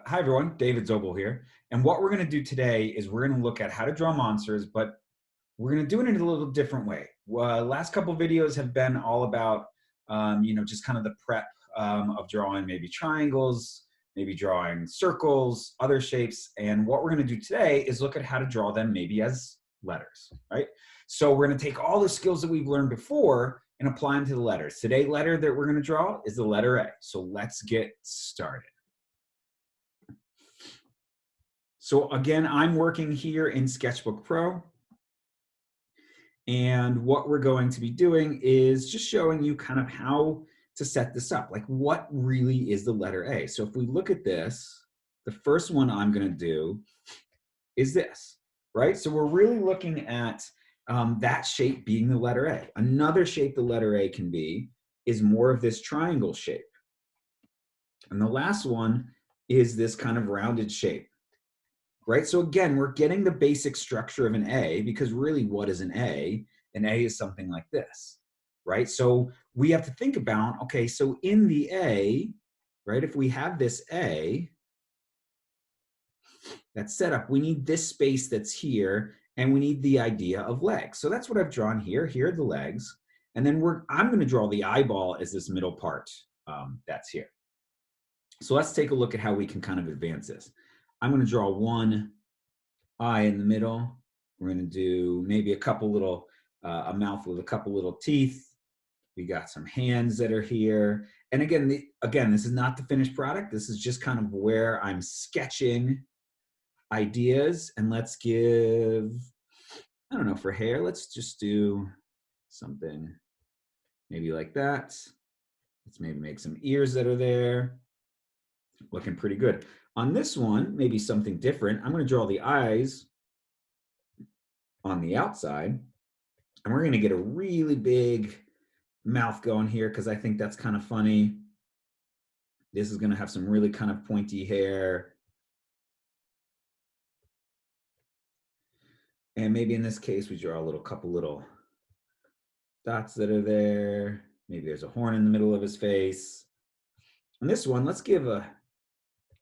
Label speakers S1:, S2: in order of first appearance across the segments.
S1: Hi everyone, David Zobel here. And what we're going to do today is we're going to look at how to draw monsters, but we're going to do it in a little different way. Last couple videos have been all about, just kind of the prep of drawing maybe triangles, maybe drawing circles, other shapes. And what we're going to do today is look at how to draw them maybe as letters, right? So we're going to take all the skills that we've learned before and apply them to the letters. Today's letter that we're going to draw is the letter A. So let's get started. So again, I'm working here in Sketchbook Pro. And what we're going to be doing is just showing you kind of how to set this up. Like what really is the letter A? So if we look at this, the first one I'm going to do is this, right? So we're really looking at that shape being the letter A. Another shape the letter A can be is more of this triangle shape. And the last one is this kind of rounded shape. Right? So again, we're getting the basic structure of an A because really what is an A? An A is something like this, right? So we have to think about, okay, so in the A, right, if we have this A that's set up, we need this space that's here and we need the idea of legs. So that's what I've drawn here. Here are the legs. And then I'm going to draw the eyeball as this middle part that's here. So let's take a look at how we can kind of advance this. I'm going to draw one eye in the middle. We're going to do maybe a couple little, a mouth with a couple little teeth. We got some hands that are here. And again, this is not the finished product. This is just kind of where I'm sketching ideas. And let's give, I don't know, for hair, let's just do something maybe like that. Let's maybe make some ears that are there. Looking pretty good. On this one, maybe something different. I'm going to draw the eyes on the outside, and we're going to get a really big mouth going here because I think that's kind of funny. This is going to have some really kind of pointy hair. And maybe in this case, we draw a couple little dots that are there. Maybe there's a horn in the middle of his face. On this one, let's give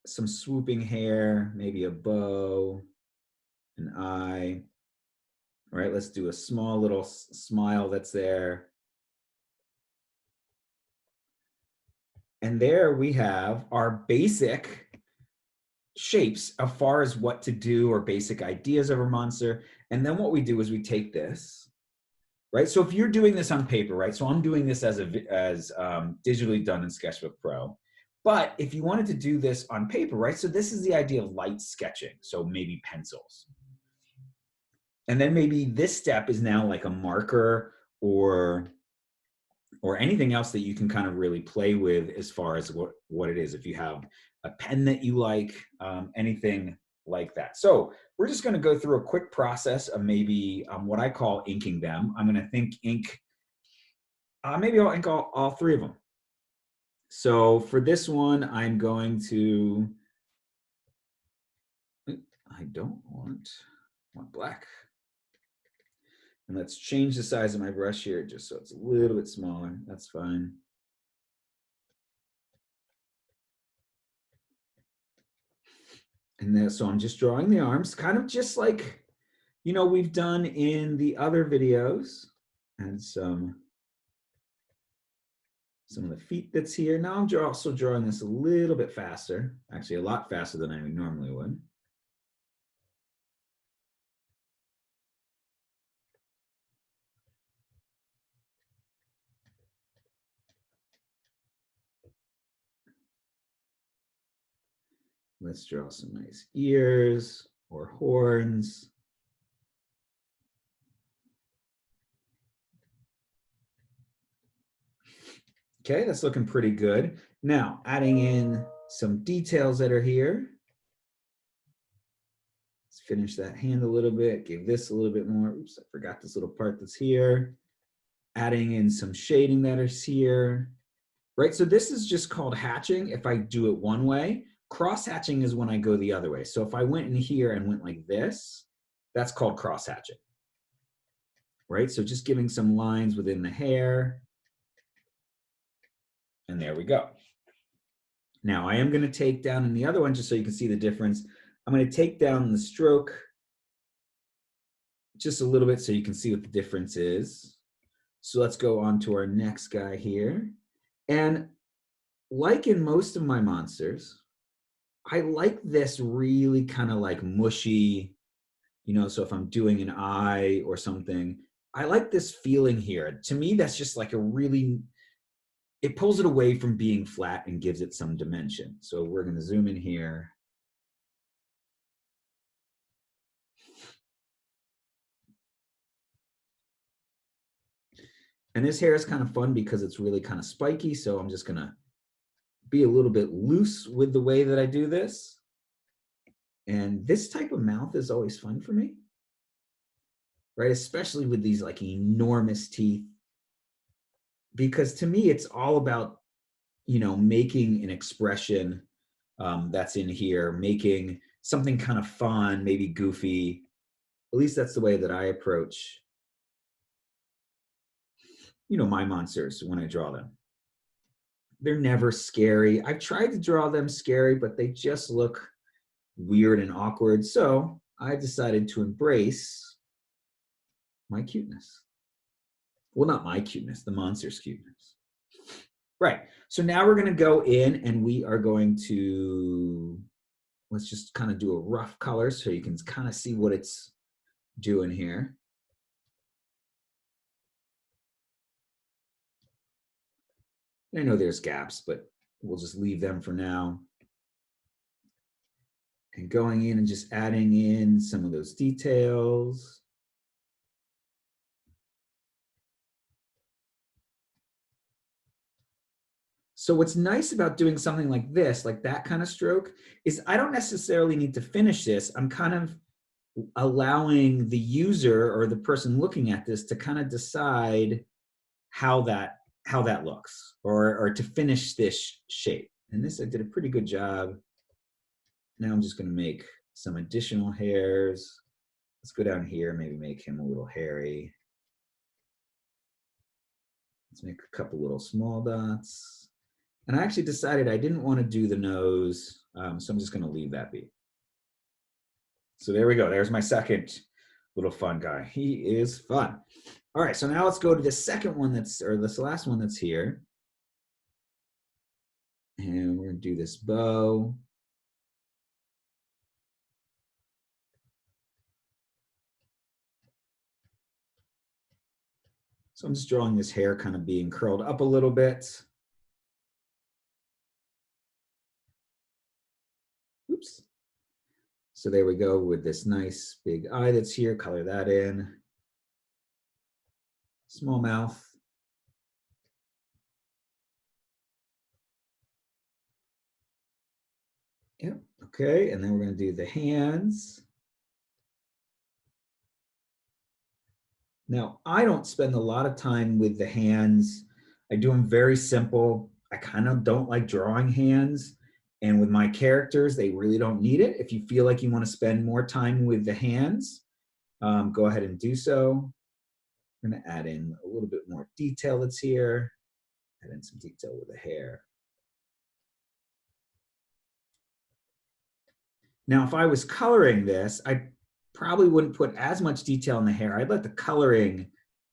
S1: some swooping hair, maybe a bow, an eye. All right, let's do a small little smile that's there. And there we have our basic shapes as far as what to do or basic ideas of a monster. And then what we do is we take this, right? So if you're doing this on paper, right? So I'm doing this as digitally done in Sketchbook Pro. But if you wanted to do this on paper, right? So this is the idea of light sketching. So maybe pencils. And then maybe this step is now like a marker or anything else that you can kind of really play with as far as what it is. If you have a pen that you like, anything like that. So we're just going to go through a quick process of maybe what I call inking them. I'm going to ink, maybe I'll ink all three of them. So for this one, I'm going to, I don't want black. And let's change the size of my brush here just so it's a little bit smaller. That's fine. And then, so I'm just drawing the arms, kind of just like, we've done in the other videos. And some of the feet that's here. Now I'm also drawing this a little bit faster, actually a lot faster than I normally would. Let's draw some nice ears or horns. Okay, that's looking pretty good. Now, adding in some details that are here. Let's finish that hand a little bit, give this a little bit more. Oops, I forgot this little part that's here. Adding in some shading that is here. Right, so this is just called hatching if I do it one way. Cross hatching is when I go the other way. So if I went in here and went like this, that's called cross hatching. Right, so just giving some lines within the hair. And there we go. Now I am going to take down in the other one, just so you can see the difference, I'm going to take down the stroke just a little bit so you can see what the difference is. So let's go on to our next guy here. And like in most of my monsters, I like this really kind of like mushy, you know, so if I'm doing an eye or something, I like this feeling here. To me, that's just like a really, it pulls it away from being flat and gives it some dimension. So we're going to zoom in here. And this hair is kind of fun because it's really kind of spiky. So I'm just going to be a little bit loose with the way that I do this. And this type of mouth is always fun for me, right? Especially with these like enormous teeth. Because to me, it's all about, you know, making an expression that's in here, making something kind of fun, maybe goofy. At least that's the way that I approach, you know, my monsters when I draw them. They're never scary. I've tried to draw them scary, but they just look weird and awkward. So I decided to embrace my cuteness. Well, not my cuteness, the monster's cuteness. Right. So now we're going to go in and we are going to, let's just kind of do a rough color so you can kind of see what it's doing here. I know there's gaps, but we'll just leave them for now. And going in and just adding in some of those details. So what's nice about doing something like this, like that kind of stroke, is I don't necessarily need to finish this. I'm kind of allowing the user or the person looking at this to kind of decide how that looks, or to finish this shape. And this, I did a pretty good job. Now I'm just going to make some additional hairs. Let's go down here, maybe make him a little hairy. Let's make a couple little small dots. And I actually decided I didn't want to do the nose, so I'm just going to leave that be. So there we go. There's my second little fun guy. He is fun. All right, so now let's go to the second one that's, or this last one that's here. And we're going to do this bow. So I'm just drawing this hair kind of being curled up a little bit. Oops. So there we go with this nice big eye that's here, color that in. Small mouth. Yep, okay, and then we're gonna do the hands. Now, I don't spend a lot of time with the hands. I do them very simple. I kind of don't like drawing hands. And with my characters, they really don't need it. If you feel like you want to spend more time with the hands, go ahead and do so. I'm going to add in a little bit more detail that's here. Add in some detail with the hair. Now, if I was coloring this, I probably wouldn't put as much detail in the hair. I'd let the coloring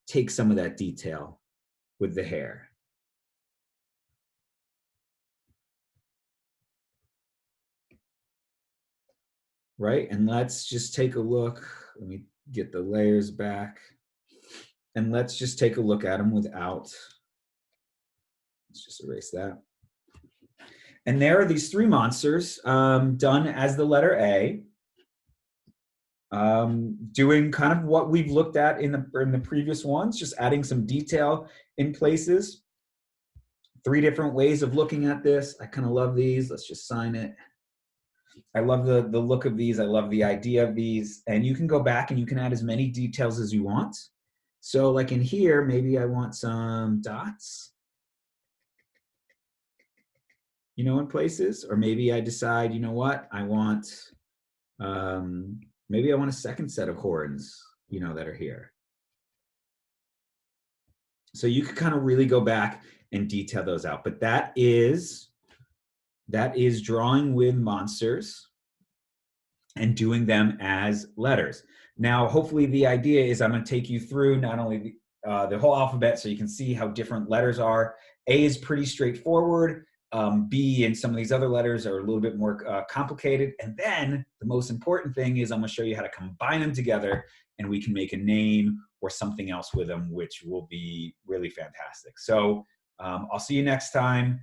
S1: take some of that detail with the hair. Right, and let's just take a look. Let me get the layers back. And let's just take a look at them without, let's just erase that. And there are these three monsters done as the letter A, doing kind of what we've looked at in the previous ones, just adding some detail in places. 3 different ways of looking at this. I kind of love these. Let's just sign it. I love the look of these. I love the idea of these. And you can go back and you can add as many details as you want. So like in here, maybe I want some dots, you know, in places. Or maybe I decide, you know what, I want, maybe I want a second set of horns, you know, that are here. So you could kind of really go back and detail those out. But that is That is drawing with monsters and doing them as letters. Now, hopefully the idea is I'm going to take you through not only the whole alphabet so you can see how different letters are. A is pretty straightforward. B and some of these other letters are a little bit more complicated. And then the most important thing is I'm going to show you how to combine them together, and we can make a name or something else with them, which will be really fantastic. So I'll see you next time.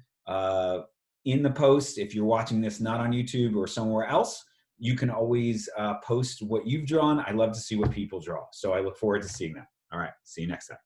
S1: In the post, if you're watching this not on YouTube or somewhere else, you can always post what you've drawn. I love to see what people draw. So I look forward to seeing that. All right, see you next time.